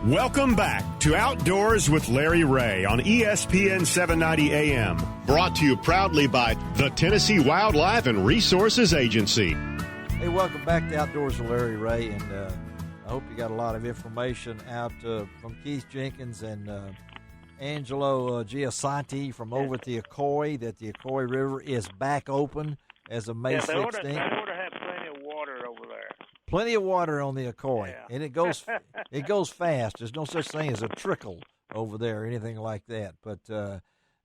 Welcome back to Outdoors with Larry Ray on ESPN 790 AM. Brought to you proudly by the Tennessee Wildlife and Resources Agency. Hey, welcome back to Outdoors with Larry Ray, and I hope you got a lot of information out from Keith Jenkins and Angelo Giasanti from over at the Ocoee, that the Ocoee River is back open as of May 16th. They ought to have plenty of water over there. Plenty of water on the Ocoee, Yeah. and it goes fast. There's no such thing as a trickle over there or anything like that. But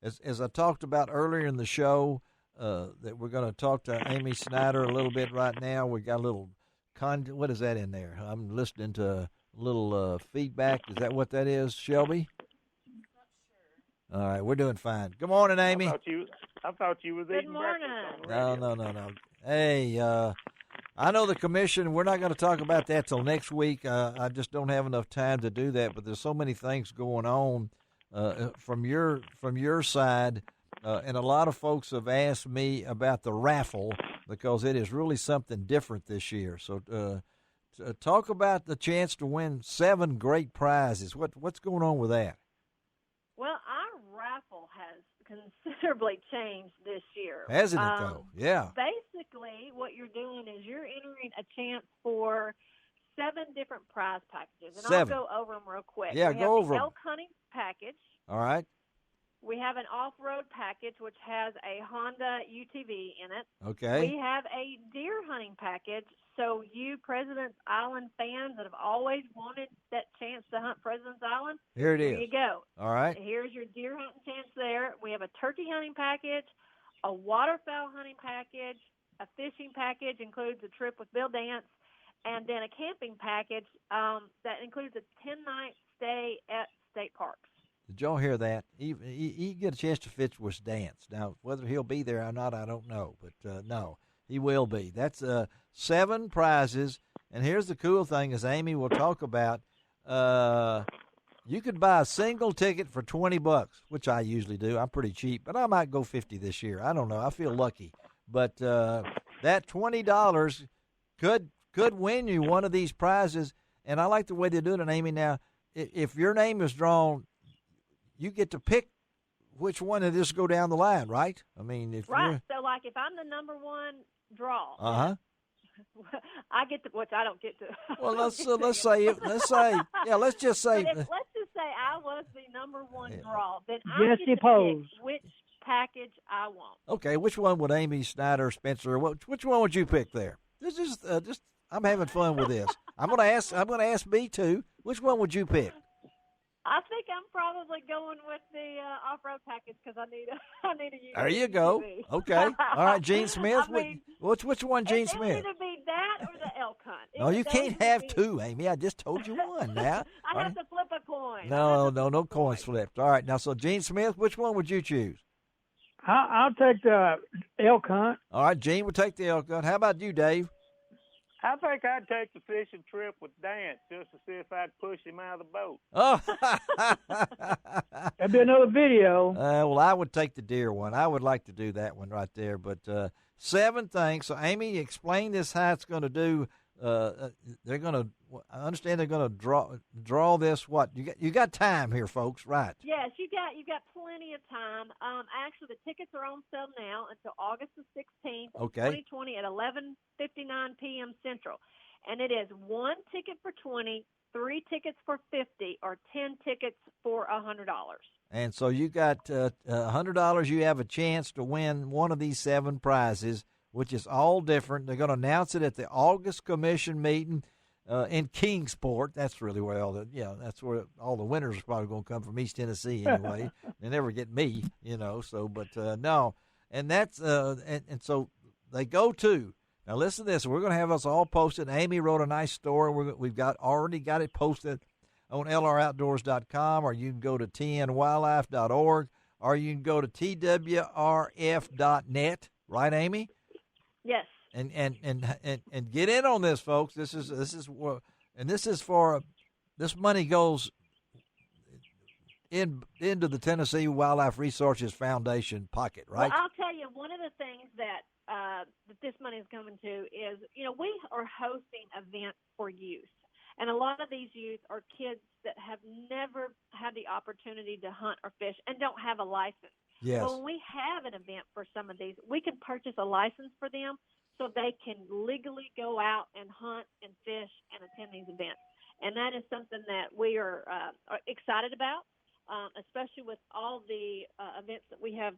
as I talked about earlier in the show, that we're going to talk to Amy Snyder a little bit right now. We got a little what is that in there? I'm listening to a little feedback. Is that what that is, Shelby? All right, we're doing fine. Good morning, Amy. I thought you was eating breakfast on the radio. No. Hey, I know the commission, we're not going to talk about that till next week. I just don't have enough time to do that, but there's so many things going on from your side, and a lot of folks have asked me about the raffle because it is really something different this year. So talk about the chance to win 7 great prizes. What's going on with that? Well, our raffle has considerably changed this year. Hasn't it, though? Yeah. Basically, what you're doing is you're entering a chance for 7 different prize packages. And 7. I'll go over them real quick. Yeah, we go have over the them. elk hunting package. All right. We have an off-road package, which has a Honda UTV in it. Okay. We have a deer hunting package. So you President's Island fans that have always wanted that chance to hunt President's Island, Here it is. there you go. All right. Here's your deer hunting chance there. We have a turkey hunting package, a waterfowl hunting package, a fishing package, includes a trip with Bill Dance, and then a camping package that includes a 10-night stay at state parks. Did y'all hear that? He get a chance to fish with Dance. Now, whether he'll be there or not, I don't know. But, no, he will be. That's 7 prizes. And here's the cool thing, as Amy will talk about. You could buy a single ticket for $20, which I usually do. I'm pretty cheap, but I might go $50 this year. I don't know. I feel lucky. But that $20 could win you one of these prizes. And I like the way they're doing it, Amy. Now, if your name is drawn, you get to pick which one of this go down the line, right? I mean, if right. So, like, if I'm the number 1 draw, I get to, which I don't get to. Well, let's just say, let's just say I was the number 1 draw, then I Jesse get to Pose. pick which package I want. Okay, which one would Amy Snyder, Spencer? Which one would you pick there? This is just I'm having fun with this. I'm gonna ask B too. Which one would you pick? I think I'm probably going with the off-road package because I need a UTV. There you go. Okay. All right, Gene Smith. Which one, Gene Smith? It would either be that or the elk hunt. No, you can't have 2, Amy. I just told you one now. I have to flip a coin. No coins flipped. All right, now, so Gene Smith, which one would you choose? I'll take the elk hunt. All right, Gene would take the elk hunt. How about you, Dave? I think I'd take the fishing trip with Dance just to see if I'd push him out of the boat. Oh. That'd be another video. Well, I would take the deer one. I would like to do that one right there. But 7 things. So, Amy, explain this how it's going to do. They're going to. I understand they're going to draw this. What you got time here, folks? Right? Yes, you got plenty of time. Actually, the tickets are on sale now until August the 16th, Okay. 2020, at 11:59 p.m. Central, and it is 1 ticket for $20, 3 tickets for $50, or 10 tickets for $100. And so you got $100. You have a chance to win one of these 7 prizes, which is all different. They're going to announce it at the August Commission meeting in Kingsport. That's really where that's where all the winners are probably going to come from, East Tennessee anyway. They never get me, So, but no, and that's and so they go to. Now listen to this. We're going to have us all posted. Amy wrote a nice story. We've already got it posted on lroutdoors.com, or you can go to tnwildlife.org, or you can go to twrf.net. Right, Amy? Yes. And get in on this, folks. This money goes into the Tennessee Wildlife Resources Foundation pocket, right? Well, I'll tell you, one of the things that this money is coming to is, we are hosting events for youth. And a lot of these youth are kids that have never had the opportunity to hunt or fish and don't have a license. Yes. Well, when we have an event for some of these, we can purchase a license for them so they can legally go out and hunt and fish and attend these events. And that is something that we are excited about, especially with all the events that we have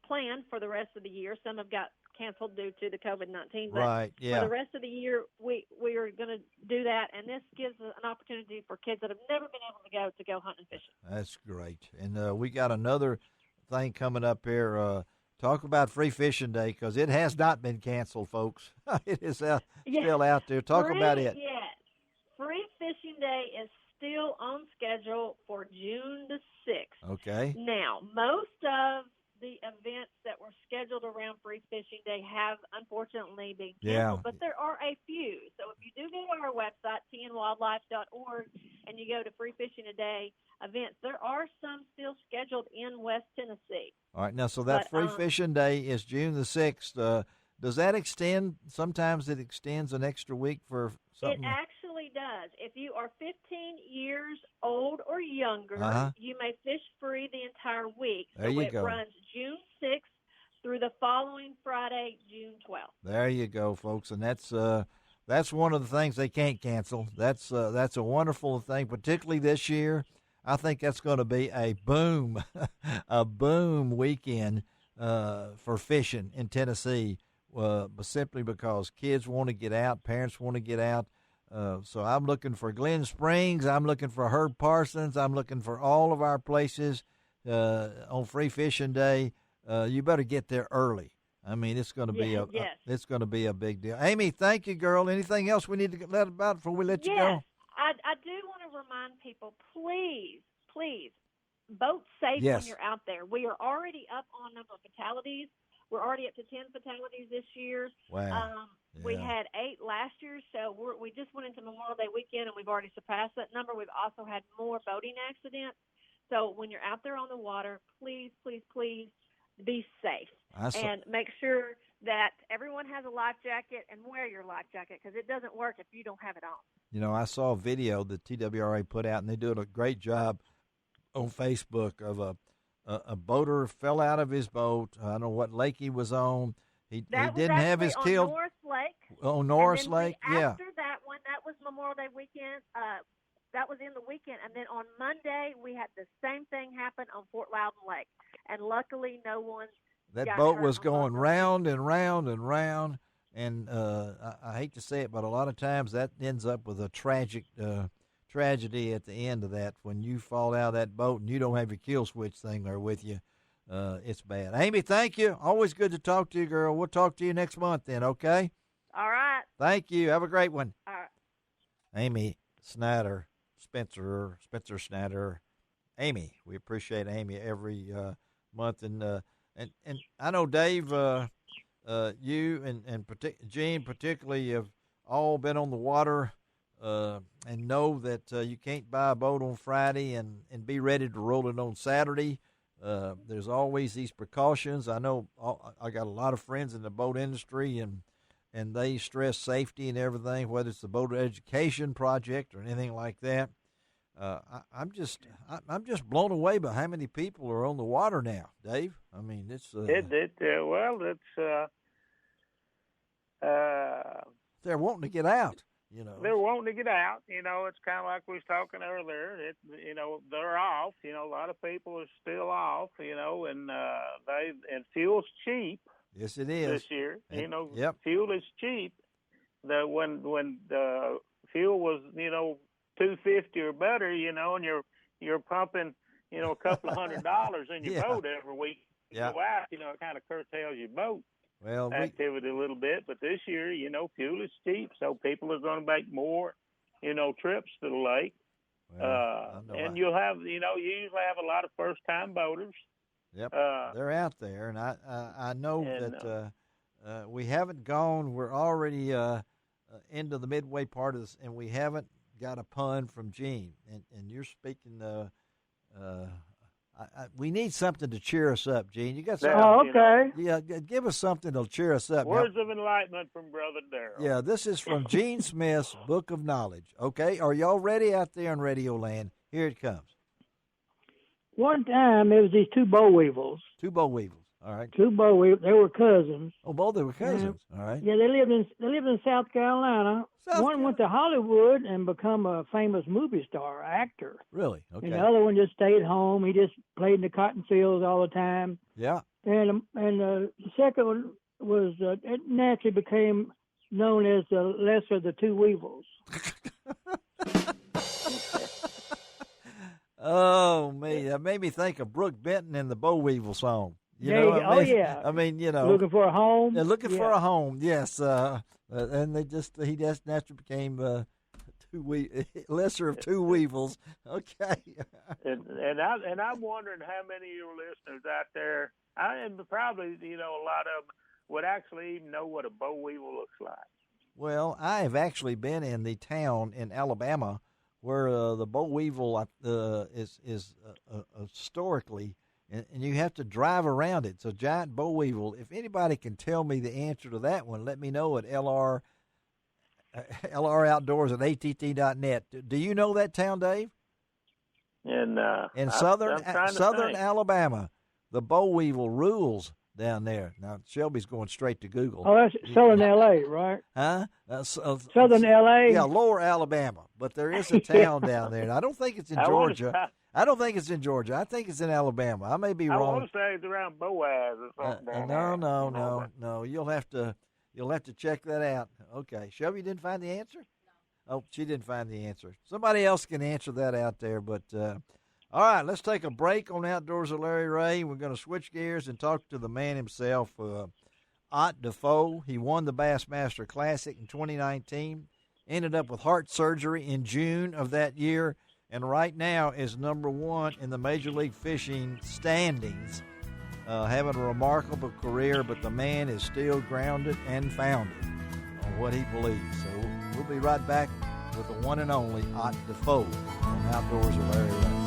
planned for the rest of the year. Some have got canceled due to the COVID-19. But right, yeah. for the rest of the year, we are going to do that, and this gives an opportunity for kids that have never been able to go hunting and fishing. That's great. And we got another thing coming up here. Talk about Free Fishing Day, because it has not been canceled, folks. It is still out there. Talk about it. Yes. Free Fishing Day is still on schedule for June the 6th. Okay. Now, most of the events that were scheduled around Free Fishing Day have unfortunately been canceled, but there are a few. So if you do go to our website, tnwildlife.org, and you go to Free Fishing a Day events, there are some still scheduled in West Tennessee. All right, now, so that Free Fishing Day is June the 6th. Does that extend? Sometimes it extends an extra week for something? It actually does. If you are 15 years old or younger, you may fish free the entire week. There you go. It runs June 6th through the following Friday, June 12th. There you go, folks, and that's one of the things they can't cancel. That's a wonderful thing, particularly this year. I think that's going to be a boom, a boom weekend for fishing in Tennessee, but simply because kids want to get out, parents want to get out. So I'm looking for Glen Springs. I'm looking for Herb Parsons. I'm looking for all of our places on Free Fishing Day. You better get there early. I mean, it's going to be it's going to be a big deal. Amy, thank you, girl. Anything else we need to let about before we let you go? I do want to remind people, please, boat safe when you're out there. We are already up on number of fatalities. We're already up to 10 fatalities this year. Wow. We had 8 last year, so we just went into Memorial Day weekend, and we've already surpassed that number. We've also had more boating accidents. So when you're out there on the water, please, please, please be safe. And make sure that everyone has a life jacket, and wear your life jacket, because it doesn't work if you don't have it on. You know, I saw a video that TWRA put out, and they did a great job on Facebook of a boater fell out of his boat. I don't know what lake he was on. He didn't have his kill. North Lake. Oh, Norris Lake, After that one, that was Memorial Day weekend. That was in the weekend. And then on Monday, we had the same thing happen on Fort Loudon Lake. And luckily, no one That got boat hurt was on going both round and round and round. And I hate to say it, but a lot of times that ends up with a tragic tragedy at the end of that. When you fall out of that boat and you don't have your kill switch thing there with you, it's bad. Amy, thank you. Always good to talk to you, girl. We'll talk to you next month then, okay? All right. Thank you. Have a great one. All right. Amy Snyder, Spencer Snyder. Amy, we appreciate Amy every month. And I know, Dave, you and Gene particularly have all been on the water and know that you can't buy a boat on Friday and be ready to roll it on Saturday. There's always these precautions. I know I got a lot of friends in the boat industry, and they stress safety and everything, whether it's the boat education project or anything like that. I'm just blown away by how many people are on the water now, Dave. I mean, it's they're wanting to get out. You know, they're wanting to get out. You know, it's kind of like we was talking earlier. They're off. You know, a lot of people are still off. You know, and fuel's cheap. Yes, it is this year. Yep. Fuel is cheap. When the fuel was $2.50 or better, and you're pumping a couple of $100 in your boat every week. Yeah. Go out, it kind of curtails your boat activity a little bit. But this year, fuel is cheap, so people are going to make more, trips to the lake. And you'll have, you usually have a lot of first-time boaters. Yep, they're out there, and I know that we haven't gone. We're already into the midway part of this, and we haven't got a pun from Gene. And you're speaking we need something to cheer us up, Gene. You got something? Oh, okay. Yeah, give us something to cheer us up. Words of enlightenment from Brother Darrell. Yeah, this is from Gene Smith's Book of Knowledge. Okay, are y'all ready out there in Radio Land? Here it comes. One time, there was these two boll weevils. Two boll weevils. All right. Two boll weevils. They were cousins. Oh, both they were cousins. All right. Yeah, they lived in South Carolina. One went to Hollywood and become a famous movie star, actor. Really? Okay. And the other one just stayed home. He just played in the cotton fields all the time. Yeah. And the second one was it naturally became known as the lesser of the two weevils. Oh, me. That made me think of Brooke Benton and the Boll Weevil song. Yeah. I mean, looking for a home. Yeah, looking for a home. Yes. And he just naturally became lesser of two weevils. Okay. and I'm wondering how many of your listeners out there, and probably a lot of them would actually even know what a boll weevil looks like. Well, I have actually been in the town in Alabama where the boll weevil is historically. And you have to drive around it. It's a giant boll weevil. If anybody can tell me the answer to that one, let me know at LROutdoors@att.net. Do you know that town, Dave? In southern Alabama, the boll weevil rules down there. Now, Shelby's going straight to Google. Oh, that's southern L.A., right? Huh? Southern L.A.? Yeah, lower Alabama. But there is a town down there. And I don't think it's in Georgia. I don't think it's in Georgia. I think it's in Alabama. I may be wrong. I want to say it's around Boaz or something. No. You'll have to check that out. Okay. Shelby didn't find the answer? No. Oh, she didn't find the answer. Somebody else can answer that out there. But all right, let's take a break on Outdoors with Larry Ray. We're going to switch gears and talk to the man himself, Ott Defoe. He won the Bassmaster Classic in 2019. Ended up with heart surgery in June of that year. And right now is number one in the Major League Fishing standings, having a remarkable career, but the man is still grounded and founded on what he believes. So we'll be right back with the one and only Ott Defoe on Outdoors with Larry Ray.